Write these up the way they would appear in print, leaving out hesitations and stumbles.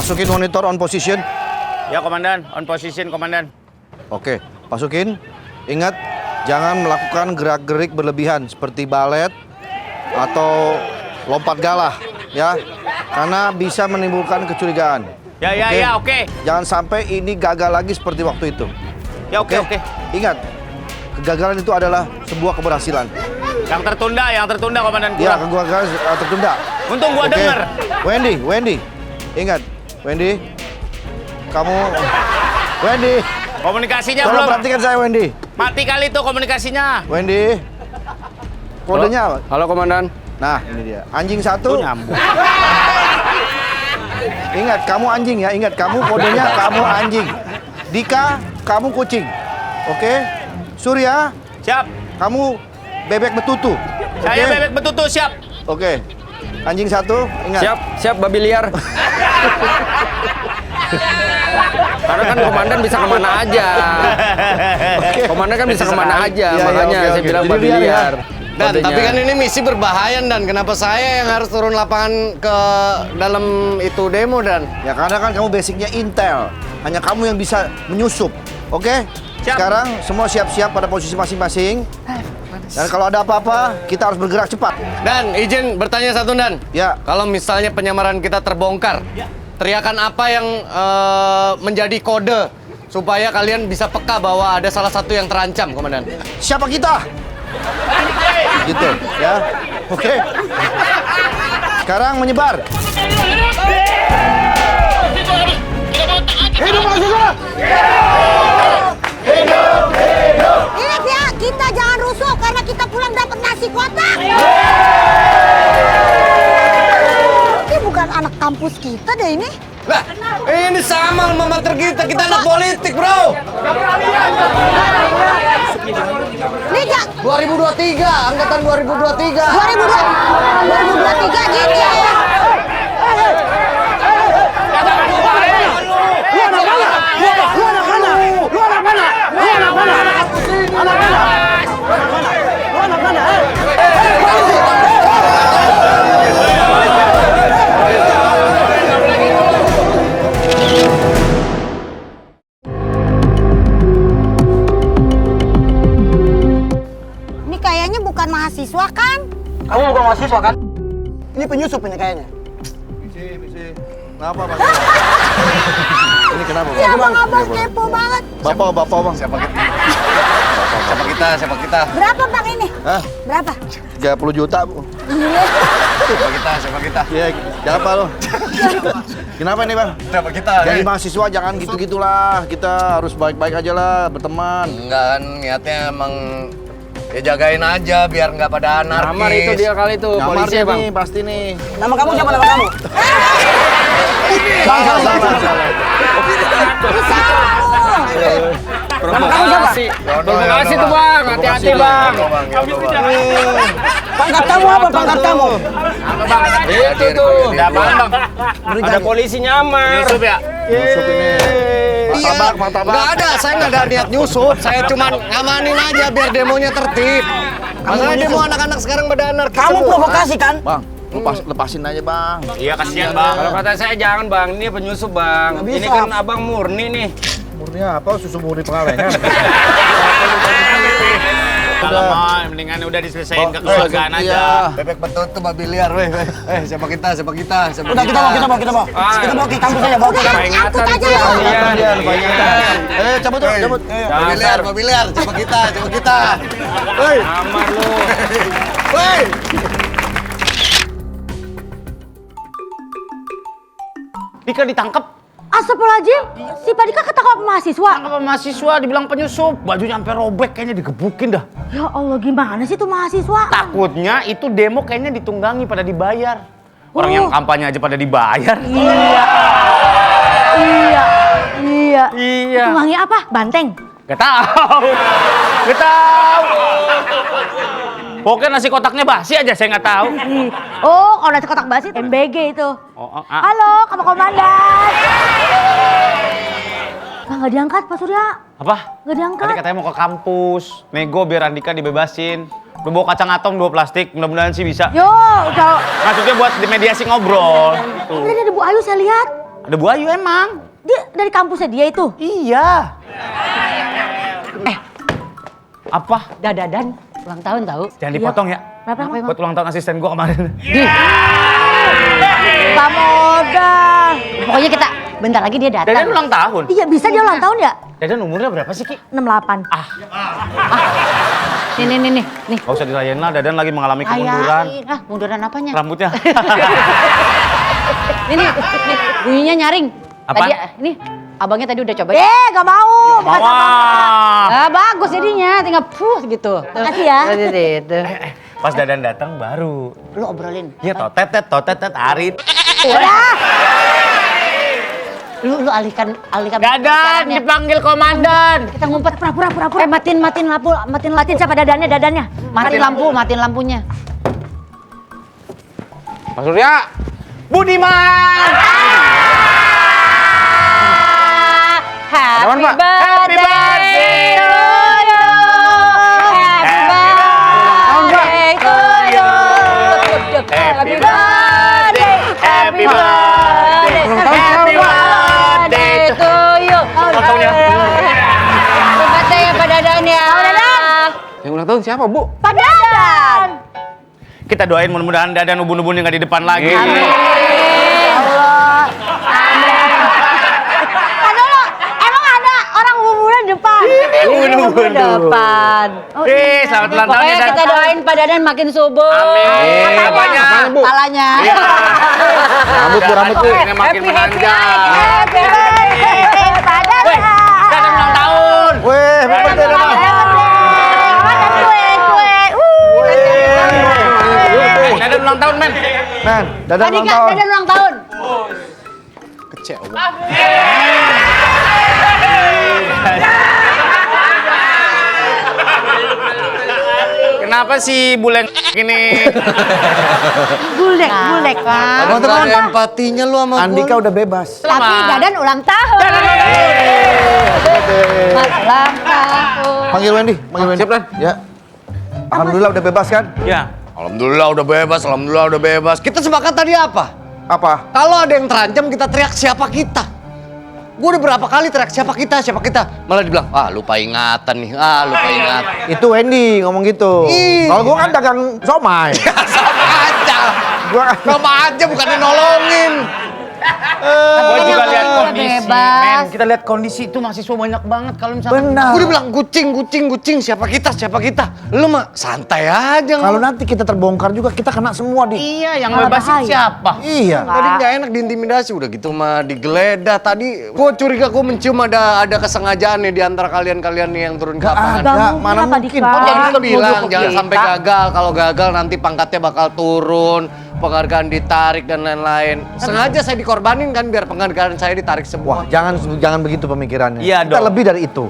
Masukin monitor on position. Ya, Komandan. On position, Komandan. Oke, masukin. Ingat, jangan melakukan gerak-gerik berlebihan seperti balet atau lompat galah, ya. Karena bisa menimbulkan kecurigaan. Ya, oke. Jangan sampai ini gagal lagi seperti waktu itu. Ya, oke. Ingat, kegagalan itu adalah sebuah keberhasilan. Yang tertunda, Komandan Ya, kurang. kegagalan tertunda. Untung gua Oke. denger. Wendy. Ingat, Wendy. Wendy. Komunikasinya Tolong belum. perhatikan saya, Wendy. Mati kali tuh komunikasinya. Wendy. Kodenya apa? Halo, Komandan. Nah, ini dia. Anjing satu. Tuh nyambung. Ingat, kamu anjing ya. Ingat, kamu kodenya kamu anjing. Dika, kamu kucing. Oke? Surya, Siap. kamu bebek betutu. Saya Oke? bebek betutu, siap. Oke. Anjing satu, ingat. Siap babi liar. Karena kan komandan bisa kemana aja. Komandan kan bisa kemana aja, Iya, makanya oke. saya bilang Jadi babi liar ya. liar. Dan Kodenya. tapi kan ini misi berbahaya dan kenapa saya yang harus turun lapangan ke dalam itu demo dan Ya karena kan kamu basicnya intel. Hanya kamu yang bisa menyusup. Oke? Siap. Sekarang semua siap-siap pada posisi masing-masing. Dan kalau ada apa-apa, kita harus bergerak cepat. Dan izin bertanya satu dan Ya. kalau misalnya penyamaran kita terbongkar, teriakan apa yang menjadi kode supaya kalian bisa peka bahwa ada salah satu yang terancam, Komandan? Siapa kita? Gitu, ya. Oke. Sekarang menyebar. Hidup mahasiswa! Ingat ya, kita jangan rusuh karena kita pulang dapat nasi kotak. Ini bukan anak kampus kita deh ini. Lah, ini sama alma mater kita anak politik, bro. Nih, Jak. 2023, angkatan 2023. 2023 gini ya. Ini kayaknya bukan mahasiswa kan? Kamu bukan mahasiswa kan? Ini penyusup ini kayaknya. Misi. Kenapa, Bang? Ini kenapa, Ya, Bang? abang kepo banget. Bapak, Bang. Siapa kita? Berapa bang ini? Hah? Berapa? 30 juta, Bu. Siapa kita? Iya, jangan apa lo? Kenapa nih, Bang? Siapa kita? Jadi mahasiswa jangan gitu-gitulah. Kita harus baik-baik aja lah, berteman. Enggak kan, niatnya emang ya jagain aja biar nggak pada anarkis. Kamar itu dia kali itu, Nyamar polisi dia ya, Bang. nih, pasti nih. Nama kamu siapa nama kamu? Provokasi. Provokasi tuh, Bang. Hati-hati, Bang. Pangkat kamu apa pangkat kamu? Itu tuh. Ada apaan, Bang? Ada polisi nyamar. Yusuf ya? Yusuf ini. Martabak. Nggak ada, saya nggak ada niat nyusup. Saya cuma ngamanin aja biar demonya tertib. Masalahnya demo anak-anak sekarang pada anarkis. Kamu semua. provokasi kan? Bang, lepasin aja, Bang. Iya, kasihan, Bang. Kalau kata saya jangan, Bang. Ini penyusup, Bang. Nggak Ini bisa. kan abang murni nih. Murni apa? Susu murni pengalengan. Kalau mau, mendingan udah diselesain kekeluargaan aja. Bebek betul tuh babi liar, weh. Siapa kita? Udah kita bawa. Kita bawa ke kampus aja, bawa ke kampus. Ingatan aja tuh. lah. Iya. Lupa ingatan. Cabut. Babi liar. Siapa kita? Nyamar lu. Woi. Dika ditangkap. Astagfirullahaladzim, si Pak Dika ketangkap mahasiswa. Tangkap mahasiswa, dibilang penyusup. Bajunya sampai robek, kayaknya digebukin dah. Ya Allah, gimana sih tuh mahasiswa? Takutnya itu demo kayaknya ditunggangi pada dibayar. Orang yang kampanye aja pada dibayar. Iya. Iya. Tunggangnya apa? Banteng. Gak tahu. Pokoknya nasi kotaknya basi aja, saya nggak tahu. Oh, kalau nasi kotak basi MBG itu. Oh. Halo, Bapak Komandan. Nggak diangkat, Pak Surya. Apa? Nggak diangkat. Tadi katanya mau ke kampus, nego biar Andika dibebasin. Udah bawa kacang atom 2 plastik, mudah-mudahan sih bisa. Yo, kalau Maksudnya buat di mediasi ngobrol. tadi ada Bu Ayu saya lihat. Ada Bu Ayu emang. Dia dari kampusnya dia itu. Iya. Apa? Dadadan ulang tahun tahu. Jangan dipotong ya. Kenapa emang? Buat ulang tahun asisten gua kemarin. Kamu udah. Pokoknya kita bentar lagi dia datang. Dadan ulang tahun. Iya bisa dia ulang tahun ya? Dadan umurnya berapa sih, Ki? 68. Nih. Gak usah dilayain lah, Dadan lagi mengalami kemunduran. Ah, munduran apanya? Rambutnya. Nih, bunyinya nyaring. Apaan? Tadi, ini abangnya tadi udah coba. Gak mau. Bukan sama. Ah, bagus jadinya, tinggal gitu. Makasih ya. Itu. Pas Dadan datang baru. Lu obrolin. Iya, totet, Arit. Udah. Lu alihkan Dadan pembicaranya. dipanggil komandan. Kita ngumpet pura-pura. Matiin lampu, matiin Siapa dadannya? matiin lampunya. Mas Surya. Budiman. Happy Apaan, Pak? Happy birthday to you. Happy birthday to you. Happy birthday. Happy birthday. Happy birthday to you. Ulang tahunnya. Happy birthday ya Pak Dadan ya. Yang ulang tahun siapa, Bu? Pak Dadan. Kita doain mudah-mudahan Dadan ubun-ubun yang gak di depan lagi. Emang ada orang ubun-ubun depan? Ubun-ubun Depan. Selamat ulang tahun ya, Pokoknya Dan. kita doain Pak Dadan makin subur. Amin. Apanya? Bu? Palanya. Rambut Bu. Ini makin menanjak. Happy birthday, Pak Dadan. Dadan ulang tahun. Weh, happy birthday Dadan. Makan kue. Dadan ulang tahun, men. Men, Dadan Tadi ulang Kak, tahun. Dadan ulang tahun. Kenapa sih buleng ini? Buldek. Emang gak ada empatinya lu sama Andika udah bebas. Tapi Dadan ulang tahun. Ulang tahun. Panggil Wendy. Siap, Dan. Ya. Alhamdulillah udah bebas kan? Ya. Alhamdulillah udah bebas. Kita sepakat tadi apa? Apa? Kalau ada yang terancam kita teriak siapa kita. Gue udah berapa kali teriak siapa kita. Malah dibilang, lupa ingatan nih, lupa ingatan. Itu Wendy ngomong gitu. Ih. Kalau gua kan dagang somai. Sama aja. Gua Sama aja bukannya nolongin. Gua juga lihat udah kondisi, bebas. men. Kita lihat kondisi itu mahasiswa banyak banget kalau misalkan. benar. Gue udah bilang kucing, siapa kita. Lu mah santai aja. Kalau nanti kita terbongkar juga kita kena semua di. Iya, yang Malah bebasin bahaya. siapa? Iya. Tadi nggak enak diintimidasi, udah gitu mah digeledah. Tadi gue curiga gue mencium ada kesengajaan nih di antara kalian nih yang turun ke lapangan. Ada, mungkin mana apa, mungkin. Dika? Jangan Jadi bilang, tuduh jangan kita. sampai gagal. Kalau gagal nanti pangkatnya bakal turun, penghargaan ditarik dan lain-lain. Sengaja saya dikorbanin kan biar penghargaan saya ditarik Wah, semua. jangan begitu pemikirannya. Iya Kita dong. lebih dari itu.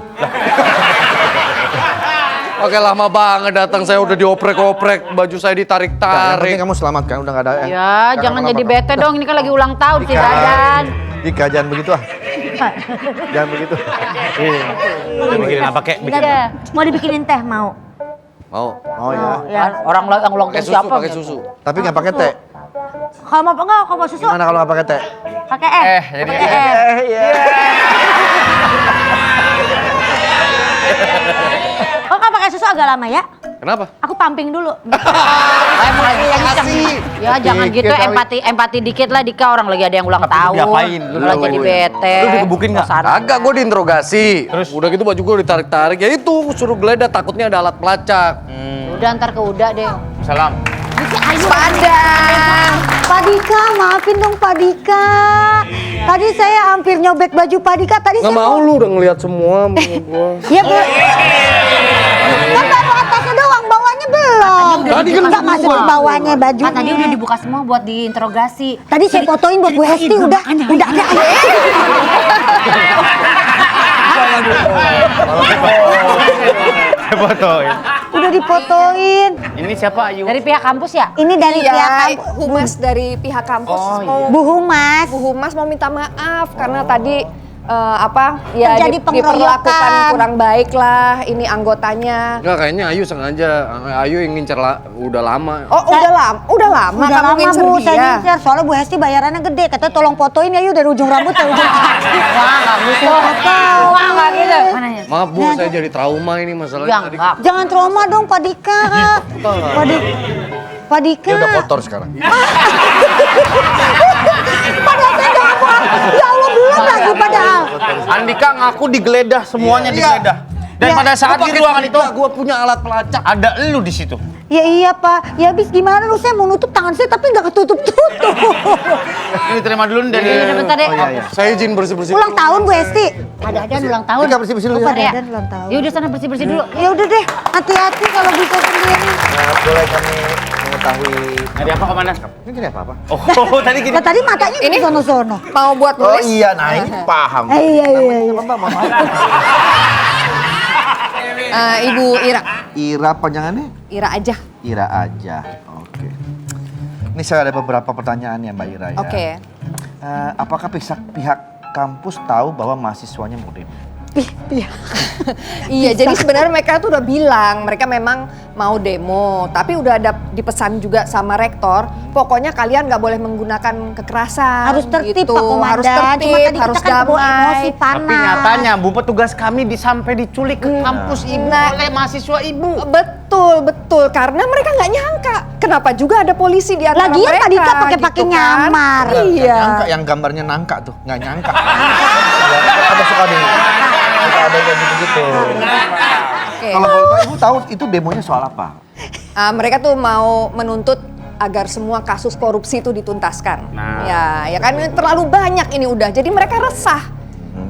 Oke, lama banget datang saya udah dioprek-oprek, baju saya Yang penting ditarik-tarik. kamu selamatkan, udah nggak ada. Ya, jangan jadi bete dong. Ini kan lagi ulang tahun si Dika. Dadan. Dika, jangan begitu ah. Jangan begitu. Bikin apa kek? Bikin. Iya. Mau dibikinin teh mau? Mau Oh ya. Ya. Orang yang ulang pakai tahun susu, siapa? pakai gitu? susu. Tapi nggak pakai teh. Kalau mau enggak, kalau mau susu? Gimana kalau nggak pakai teh? Pakai Jadi Pakai Oh, kalau pakai susu agak lama ya? Kenapa? Aku pumping dulu. Emang lagi kenceng. Kasih. Ya jangan Dikit gitu, kali. empati dikit lah Dika, orang lagi ada yang ulang Tapi lu tahun. diapain? Lu Malah jadi bete. Lu digebukin nggak? Bosan. Agak gue diinterogasi. Terus? Udah gitu baju gue ditarik-tarik. Ya itu suruh geledah takutnya ada alat pelacak. Udah ntar ke udah deh. Salam. Padang. Pak Dika, maafin dong Pak Dika. Tadi saya hampir nyobek baju Pak Dika. Tadi Nggak saya mau lu udah ngeliat semua gue. Iya, Bu. Kan baru atasnya doang, bawahnya belum. Tadi kan Enggak masuk ke bawahnya baju. Kan tadi udah dibuka semua buat diinterogasi. Tadi saya fotoin buat Bu Hesti, udah ada. Fotoin. Udah difotoin. Ini siapa Ayu? Dari pihak kampus ya? Ini dari pihak Iya, kampus. humas dari pihak kampus Oh, mau Bu Humas. Bu Humas mau minta maaf karena tadi Terjadi pengeroyokan. diperlakukan kurang baik lah ini anggotanya. Enggak, kayaknya Ayu sengaja. Ayu yang ngincer udah lama. Oh, udah lama Udah kamu lama ngincer Bu, dia. saya ngincer. Soalnya Bu Hesti bayarannya gede. Katanya tolong fotoin ya yuk dari ujung rambut ke ujung kaki. Wah, nggak gitu. Wah, nggak gitu. Mana ya? Maaf Bu, saya jadi trauma ini masalahnya tadi. Enggak. Jangan trauma dong Pak Dika. Pak Dika. Dia udah kotor sekarang. Padahal saya udah ngomong, ya Allah belum lagi padahal. Andika ngaku digeledah, semuanya digeledah. Dan pada saat di ruangan itu Gua punya alat pelacak. ada elu di situ. Ya iya Pak, ya habis gimana lu saya mau nutup tangan saya tapi nggak ketutup-tutup. Ini terima dulu dari Udah bentar deh. Saya izin bersih-bersih. Ulang tahun Bu Hesti. Ada ulang tahun. Dika bersih-bersih dulu Pak ya. Dadan ulang tahun. Ya udah sana bersih-bersih dulu. Ya udah deh, hati-hati kalau bisa sendiri. Boleh kami mengetahui Dari apa komandan? ini gini apa? Oh, tadi gini. Nah, tadi matanya ini sono-sono. Mau buat Oh nulis? iya, nah ini paham. Iya. Ibu Ira. Ira panjangannya? Ira aja. Ira aja. Oke. Ini saya ada beberapa pertanyaan ya Mbak Ira ya. Oke. Apakah pihak kampus tahu bahwa mahasiswanya mau demo? Iya, jadi sebenarnya mereka tuh udah bilang mereka memang mau demo, tapi udah ada dipesan juga sama rektor, pokoknya kalian nggak boleh menggunakan kekerasan. Harus tertib gitu. Pak Komandan. Harus Cuma tertib, tadi harus kita kan kebawa damai. emosi panas. Tapi nyatanya Bu petugas kami sampai diculik ke kampus ibu Nah. oleh mahasiswa ibu. Betul, karena mereka nggak nyangka. Kenapa juga ada polisi di antara Lagian mereka? Pak Dika pakai gitu kan. nyamar. Iya. Nyangka, yang gambarnya nangka tuh, nggak nyangka. Ada suka nih, suka ada kayak gitu-gitu. Oke. Kalau boleh tahu, Ibu tahu itu demonya soal apa? Mereka tuh mau menuntut agar semua kasus korupsi itu dituntaskan. Nah. Ya kan ini terlalu banyak ini udah. Jadi mereka resah.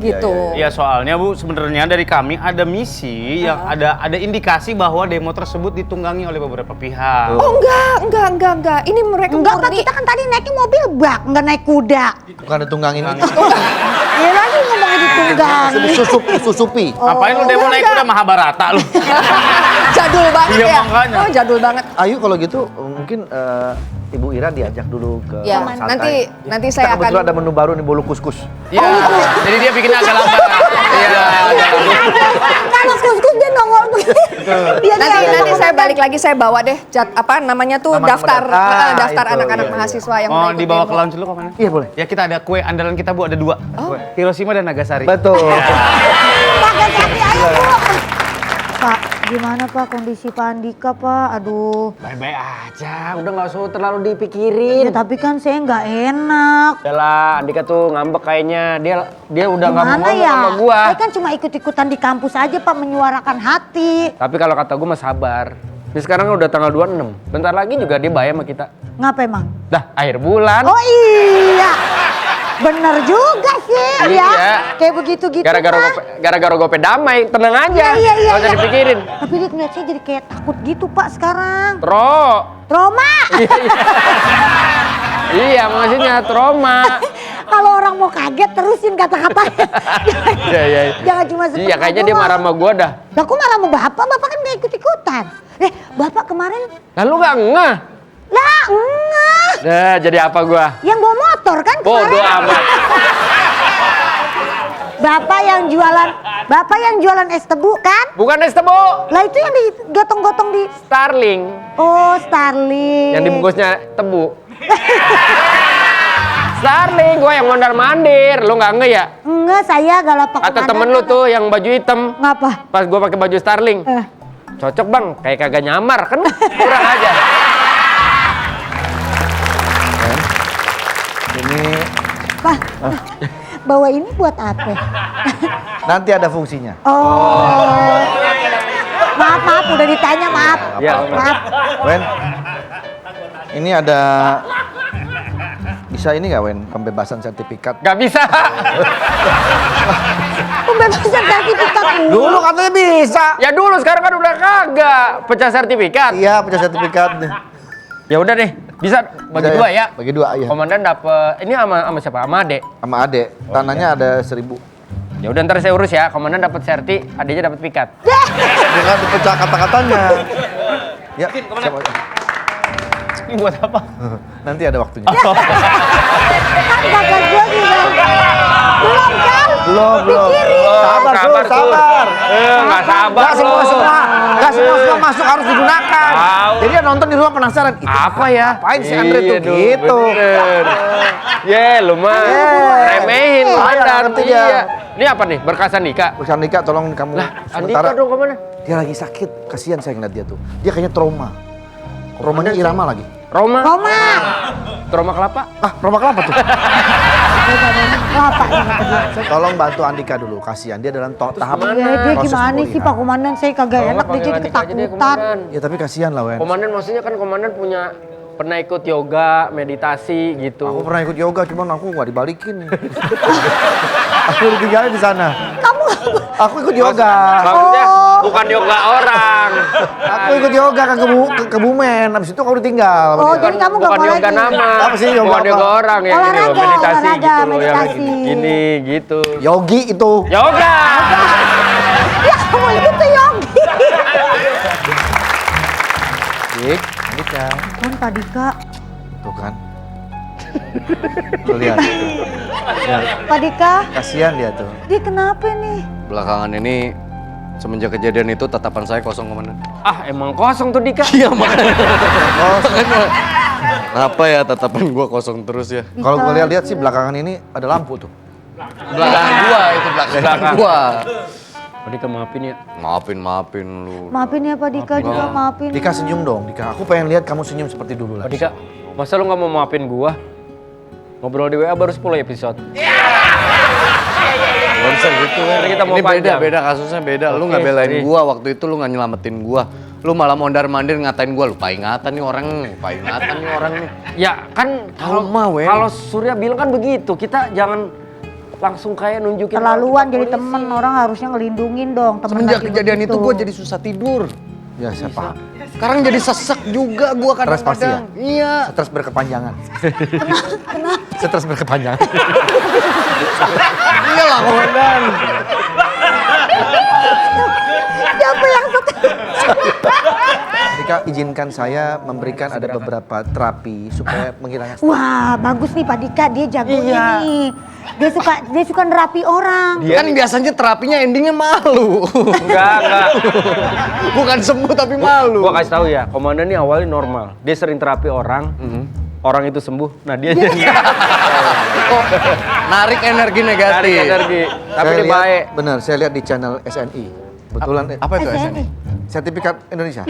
Gitu. Ya soalnya Bu, sebenarnya dari kami ada misi yang ada indikasi bahwa demo tersebut ditunggangi oleh beberapa pihak. Oh enggak. Ini mereka Enggak Pak, murni. kita kan tadi naiknya mobil bak, enggak naik kuda. Bukan ditunggangin. Ya lagi ngomongnya ditunggangi. Susupi. Ngapain lu demo naik kuda Mahabharata lu? Jadul banget Iya, ya. makanya. Oh, jadul banget. Ayo kalau gitu mungkin Ibu Ira diajak dulu ke Ya, santai. nanti saya Kita kebetulan akan ada menu baru nih, bolu kuskus. Iya. Jadi dia bikin agak lambat. Iya. Kalau kuskus dia nongol begitu. Dia nanti saya balik lagi saya bawa deh namanya tuh Nama-nama daftar daftar. daftar Itu, anak-anak iya. mahasiswa yang Mau mau ikut dibawa demo. ke lounge dulu komandan? Iya boleh. Ya kita ada kue andalan kita Bu, ada 2. Hiroshima dan Nagasari. Betul. pakai kaki ayo Bu. Pak, gimana Pak kondisi Pak Andika Pak? Aduh. Baik-baik aja, udah nggak usah terlalu dipikirin. Ya tapi kan saya nggak enak. Udahlah, Andika tuh ngambek kayaknya. Dia udah nggak mau Gimana ngomong ya? sama gua. Saya kan cuma ikut-ikutan di kampus aja Pak, menyuarakan hati. Tapi kalau kata gua mah sabar. Ini sekarang udah tanggal 26. Bentar lagi juga dia bayar sama kita. Ngapa emang? Dah, akhir bulan. Oh iya. Bener juga sih Iya. ya. Kayak begitu-gitu Gara-gara gope damai, tenang aja. Iya. Nggak usah dipikirin. Tapi dia ngeliat saya jadi kayak takut gitu Pak sekarang. Trauma, Iya. iya maksudnya trauma. Kalau orang mau kaget terusin kata-katanya. Iya. Jangan cuma seperti Iya, kayaknya dia marah sama gua dah. Lah kok marah sama Bapak? Bapak kan gak ikut-ikutan. Bapak kemarin Lalu nggak ngeh. lah enggak. Nah, jadi apa gua? Yang bawa motor kan Bodoh kemarin. amat. Bapak yang jualan es tebu kan? Bukan es tebu, Lah itu yang digotong-gotong di Starling. Oh, Starling. Yang dibungkusnya tebu. Starling, gua yang mondar-mandir. Lu nggak nge ya? Enggak, saya Galapak. Kata temen lu tuh yang baju hitam. Ngapa? Pas gua pakai baju Starling. Cocok bang, kayak kagak nyamar kan? Kurang aja. Ini Pak, bawa ini buat apa? nanti ada fungsinya. Oh. Maaf, udah ditanya, maaf. Ya, Maaf. Wen, ini ada bisa ini nggak Wen pembebasan sertifikat? Gak bisa. Pembebasan sertifikat Dulu katanya bisa. Ya dulu, sekarang kan udah kagak. Pecah sertifikat. Iya, punya sertifikat. Ya udah deh, bisa bagi Bisa dua ya. Bagi dua, iya. Komandan dapet, ini sama siapa? Sama Ade. Sama adek, tanahnya ada 1.000. Ya udah ntar saya urus ya. Komandan dapat serti, adanya dapat pikat. Dengan dipecah kata-katanya. Ya, siapa? Ini buat apa? Nanti ada waktunya. kan kakak gue juga belum kan Belum. Sabar, Sur, sabar. Nggak sabar Gak semua lo. masuk harus digunakan. Tahu. Jadi yang nonton di rumah penasaran. Itu Apa ya? apain si Andre tuh Iya, duh, gitu. bener. Ye, lu mah remehin Iya, komandan. ngerti dia. Iya. Ini apa nih? Berkas Andika. Bukan Andika, tolong kamu. Andika dong kemana? Dia lagi sakit. Kasihan saya ngeliat dia tuh. Dia kayaknya trauma. Traumanya irama lagi. Roma. Roma. Roma kelapa. Ah, trauma kelapa tuh. Kelapa nih kata dia. Tolong bantu Andika dulu. Kasihan dia dalam tahap Ya, dia proses gimana sih pemulihan. Pak Komandan? Saya kagak Tolong enak dia panggil jadi Andika aja deh, ketakutan. komandan. Ya tapi kasihan lah, Wen. Komandan maksudnya kan komandan pernah ikut yoga, meditasi gitu. Aku pernah ikut yoga, cuman aku nggak dibalikin. Aku ditinggalin di sana. Aku ikut yoga. Maksudnya bukan yoga orang. Aku ikut yoga ke Kebumen. Habis itu kamu ditinggal. Oh, jadi kamu nggak Bukan mau yoga lagi? nama. Apa sih yoga Bukan apa? yoga orang ya gini loh, Olahraga, meditasi olahraga, gitu loh. Yang meditasi. gini gitu. Yogi itu. Yoga. Ya kamu itu Yogi. Dik, Andika. Kan Pak Dika. Tuh kan. Tuh lihat. Pak Dika, Kasihan dia tuh. dia kenapa nih? Belakangan ini semenjak kejadian itu tatapan saya kosong, komandan. Ah, emang kosong tuh Dika. Iya makanya. Kenapa ya tatapan gua kosong terus ya? Kalau gue lihat sih belakangan ini ada lampu tuh. Belakang gua itu belakang gua. Oh, Dika maafin ya. Maafin lu. Maafin ya Pak Dika juga maafin. Dika senyum dong, Dika. Aku pengen lihat kamu senyum seperti dulu Oh, lagi. Dika, masa lu nggak mau maafin gua? Ngobrol di WA baru 10 episode. Gak bisa gitu kan. Kita mau Ini panjang. beda kasusnya beda. Lu Oke, nggak belain jadi. gua waktu itu, lu nggak nyelamatin gua. Lu malah mondar-mandir ngatain gua, lupa ingatan nih orang nih. Ya kan Trauma, Wen. kalau Surya bilang kan begitu, kita jangan langsung kayak nunjukin Terlaluan jadi polisi. temen, orang harusnya ngelindungin dong temen Semenjak lagi kejadian itu begitu. gua jadi susah tidur. Ya, saya paham. Sekarang jadi sesek juga gua Stres pasti ya? kadang-kadang. Iya. Stres berkepanjangan. Stres berkepanjangan. Iya lah, komandan. Siapa yang Dika, izinkan saya memberikan ada beberapa terapi supaya menghilangkan stres. Wah, bagus nih Pak Dika, dia jago Iya. ini. Dia suka nerapi orang. Kan biasanya terapinya endingnya malu. Enggak. Bukan sembuh tapi malu. Gua kasih tahu ya, komandan ini awalnya normal. Dia sering terapi orang, orang itu sembuh. Nah dia jadi Oh, narik energi negatif. tarik energi. Tapi Saya dia lihat- baik. Bener, saya lihat di channel SNI. Betulan Apa itu SNI? SNI? Sertifikat Indonesia.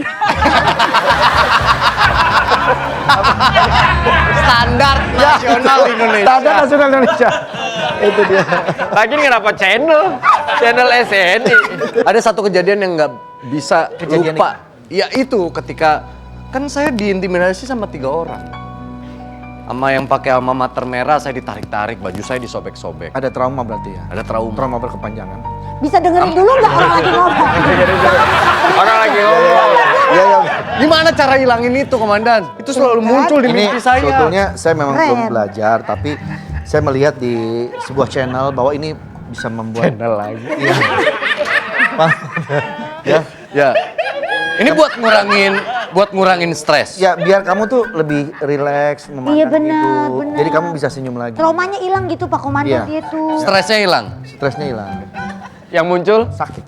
Standar nasional Indonesia. Standar nasional Indonesia. Itu dia. Lagi kenapa channel? Channel SNI. Ada satu kejadian yang nggak bisa Kejadian lupa. Ya itu ketika kan saya diintimidasi sama 3 orang. Sama yang pakai alma mater merah saya ditarik-tarik, baju saya disobek-sobek. Ada trauma berarti ya? Ada trauma. Trauma berkepanjangan. Bisa dengerin dulu nggak orang lagi ngomong? Orang lagi ngomong. Iya, iya. Gimana cara hilangin itu, komandan? Itu selalu muncul di Ini mimpi saya. sebetulnya saya memang Keren. belum belajar, tapi saya melihat di sebuah channel bahwa ini bisa membuat Channel lagi. Iya. Ya, Ya. Ini buat ngurangin stres. ya biar kamu tuh lebih rileks memandang Iya, benar, hidup. benar. Jadi kamu bisa senyum lagi. Traumanya hilang gitu Pak Komandan Iya. dia tuh. Stresnya hilang. Stresnya hilang. Yang muncul Sakit.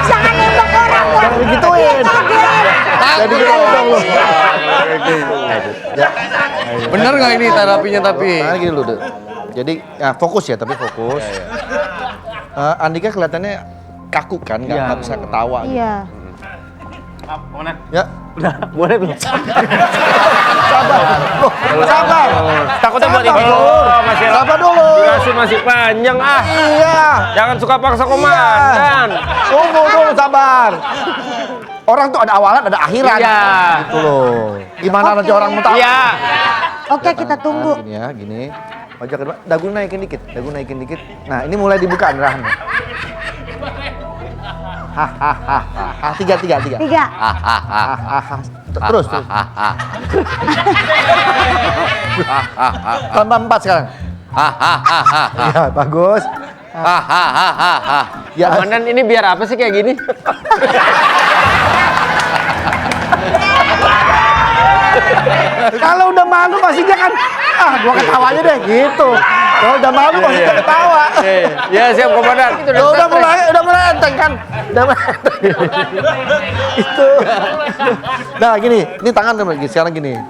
Jangan nembak orang dong. Jangan digituin. Jadi gitu dong lu. Ya. Bener nggak ini terapinya tapi? Nah, gini dulu, Dek. Jadi ya, fokus ya, tapi fokus. Andika kelihatannya kaku kan, nggak bisa ketawa. Gitu. Iya. Komandan. Ya, boleh belum? sabar. Takutnya buat Sabar, ibu. Lur. Masih Sabar dulu. Durasi masih panjang ah. Iya. Jangan suka paksa komandan. Tunggu dulu, sabar. Orang tuh ada awalan, ada akhiran. Iya. Gitu loh. Gimana nanti orang mau tahu? Iya. Oke, kita tunggu. Gini ya, gini. Wajah kedua, dagu naikin dikit. Nah, ini mulai dibuka rahangnya. Hahaha. Tiga. 3. Hahaha. Terus. Tambah 4 sekarang. Ya, bagus. Ya, Komandan ini biar apa sih kayak gini? kalau udah malu pastinya kan, gua ketawa aja deh, gitu. Kalau udah malu masih ketawa. Ya siap komandan. Udah mulai enteng kan? Udah mulai enteng. Itu. Nah gini, ini tangan lagi sekarang gini.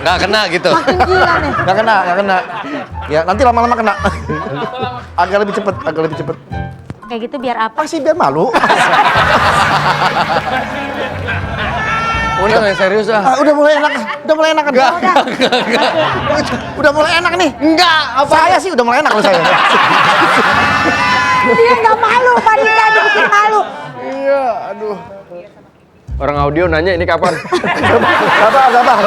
Nggak kena gitu. Makin gila nih. Nggak kena. Ya nanti lama-lama kena. Agak lebih cepet. Kayak gitu biar apa? Pasti biar malu. Udah nggak serius ah. Udah mulai enak kan? Udah mulai enak nih. Enggak. Saya sih udah mulai enak loh saya. Dia nggak malu, Pak Dika dibikin malu. Iya, aduh. Orang audio nanya ini kapan? Sabar.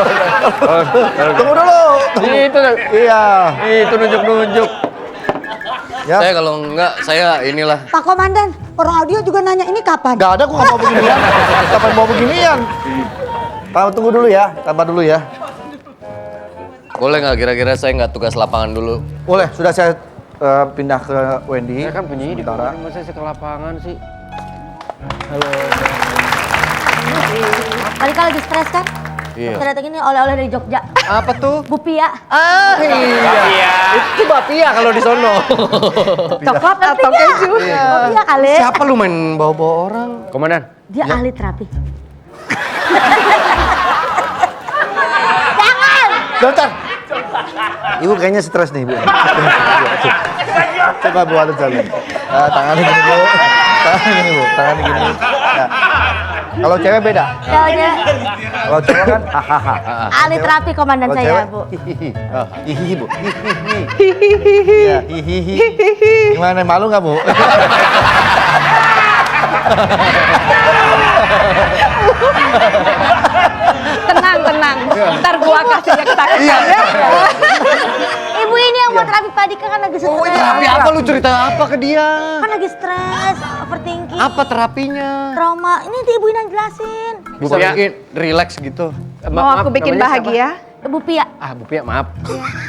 Tunggu dulu. Itu, Iya. itu nunjuk-nunjuk. Ya. Saya kalau enggak, saya inilah. Pak Komandan, orang audio juga nanya ini kapan? Gak ada, gua gak mau beginian. Kapan mau beginian? Tunggu dulu ya, sabar dulu ya. Boleh nggak kira-kira saya nggak tugas lapangan dulu? Boleh, sudah saya pindah ke Wendy. Saya kan penyidik, Sementara. masa saya ke lapangan sih? Tadi kan lagi stres kan? Iya. Ternyata ini oleh-oleh dari Jogja. Apa tuh? Bupia. Ah iya. Itu bapia kalau di sono. Coklat atau keju? Bupia kali. Siapa lu main bawa-bawa orang? Komandan. Dia ahli terapi. Bentar. Ibu kayaknya stres nih, Bu. Coba Bu, ada jalan. Tangannya gini, Bu. Tangannya gini. Ya. Kalau cewek beda. Kalau cowok kan hahaha. Ahli terapi komandan Kalau saya, cewek, Bu. hihihi, Bu. Iya, hihihi. Gimana, malu nggak, Bu? Tenang. Ntar gua kasih dia ketakutan ya. Ibu ini yang buat terapi Pak Dika kan lagi stres. Terapi apa lu cerita apa ke dia? Kan lagi stres, overthinking. Apa terapinya? Trauma. Ini nanti ibu yang jelasin. Bisa bikin relax gitu. Mau aku bikin bahagia? Ibu Pia. Ah, Bu Pia, maaf.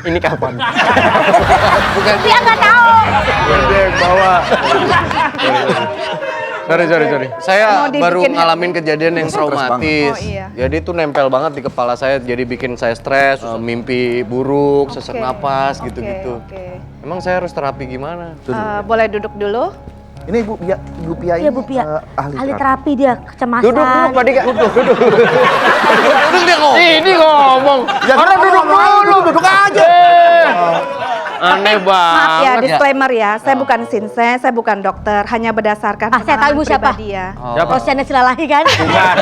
Ini kapan? Pia nggak tahu. Bawa. Sorry. Saya Mau baru dibikin ngalamin kejadian yang Stres traumatis. banget. Oh, iya. Jadi itu nempel banget di kepala saya, jadi bikin saya stres, mimpi buruk, sesak napas gitu-gitu. Oke. Emang saya harus terapi gimana? Boleh duduk dulu? Ini Ibu Pia ini Iya Bu Pia. ahli Ahli terapi. terapi dia kecemasan. Duduk, Pak Dika. Duduk. Duduk dia kok. Ini ngomong. Orang duduk dulu. Duduk aja. Aneh Maaf ya, banget. disclaimer ya. Saya bukan sinses, saya bukan dokter, hanya berdasarkan Saya tahu ibu siapa. pribadi ya. Rosiana Silalahi kan? Bukan.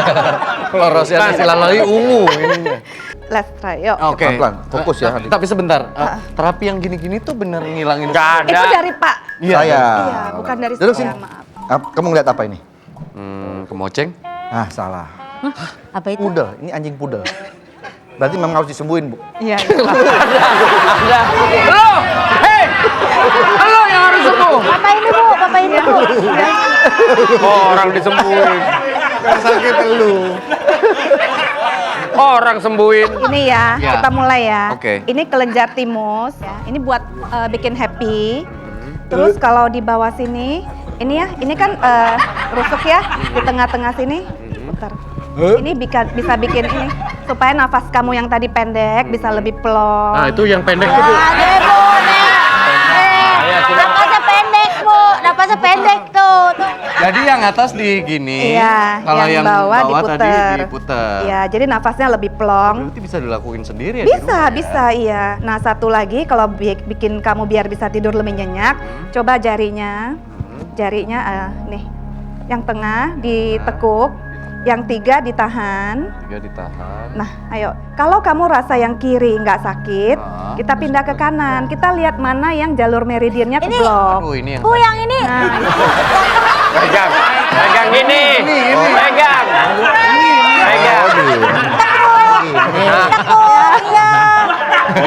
Kalau Rosiana Silalahi ungu ininya. Let's try, yuk. Oke. Pelan-pelan, fokus ya. Tapi sebentar, terapi yang gini-gini tuh bener ngilangin. Gak Itu ada. dari Pak. Saya. Iya, bukan dari Duduk saya, sini. maaf. Kamu ngeliat apa ini? Kemoceng? Ah, salah. Apa itu? Pudel, ini anjing pudel. Berarti memang harus disembuhin, Bu. Iya. Lo, hei, lo yang harus sembuh. Apa ini Bu? Apa ini Bu? Orang disembuhin. Sakit lu. Orang sembuhin. Ini ya, Ya. kita mulai ya. Oke. Ini kelenjar timus. Ya. Ini buat bikin happy. Terus kalau di bawah sini, ini ya, ini kan rusuk ya di tengah-tengah sini. Bentar. Ini bisa bikin ini supaya nafas kamu yang tadi pendek bisa lebih plong. Nah itu yang pendek tuh. Ada Bu, Napasnya pendek Bu, napasnya pendek tuh. Jadi yang atas di gini, Iya, kalau yang bawah tadi diputer. diputer. Iya, jadi nafasnya lebih plong. Berarti bisa dilakuin sendiri ya? di rumah? Bisa, iya. Nah, satu lagi kalau bikin kamu biar bisa tidur lebih nyenyak, coba jarinya, nih, yang tengah ditekuk, yang 3 ditahan. 3 ditahan. Nah, ayo. Kalau kamu rasa yang kiri nggak sakit, Ah. kita pindah ke kanan. Kita lihat mana yang jalur meridiannya keblok. Aduh ini yang Bu yang ini. Pegang gini. Pegang. Pegang.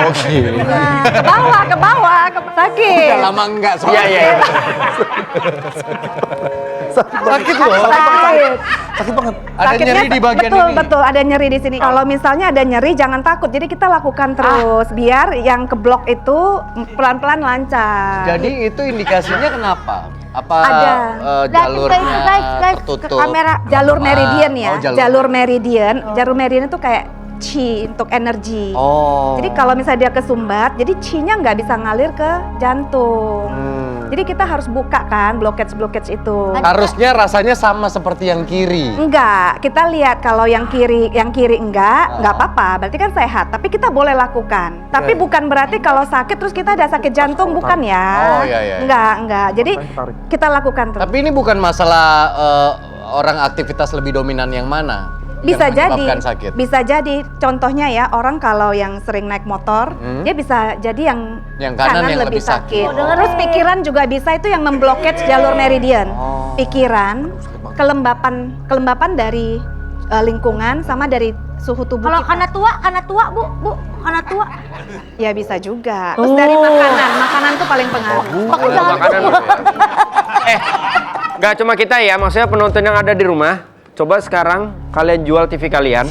Oke. Ke bawah, sakit. udah lama enggak Iya, soalnya. iya. Sakit loh. Sakit. Sakit banget. Ada nyeri di bagian betul, ini. Betul, ada nyeri di sini. Kalau misalnya ada nyeri, jangan takut. Jadi kita lakukan terus, biar yang keblok itu pelan-pelan lancar. Jadi itu indikasinya kenapa? Apa Ada. Guys, ke tertutup? kamera. Jalur meridian ya, Oh, jalur meridian. Jalur meridian itu kayak qi, untuk energi. Oh. Jadi kalau misalnya dia kesumbat, jadi qi-nya nggak bisa ngalir ke jantung. Jadi kita harus buka kan blockage itu. Harusnya rasanya sama seperti yang kiri. Enggak, kita lihat kalau yang kiri enggak apa-apa, berarti kan sehat. Tapi kita boleh lakukan. Tapi bukan berarti kalau sakit terus kita ada sakit jantung, bukan ya? Oh, iya. Enggak. Jadi kita lakukan terus. Tapi ini bukan masalah orang aktivitas lebih dominan yang mana? Bisa yang jadi, menyebabkan sakit. bisa jadi. Contohnya ya, orang kalau yang sering naik motor, dia bisa jadi Yang kanan yang lebih sakit. Terus pikiran juga bisa, itu yang memblokade jalur meridian. Pikiran, kelembapan dari lingkungan sama dari suhu tubuh Kalau kita. karena tua bu, karena tua. Ya bisa juga. Terus dari makanan tuh paling pengaruh. Makanan. Nggak cuma kita ya, maksudnya penonton yang ada di rumah. Coba sekarang kalian jual TV kalian.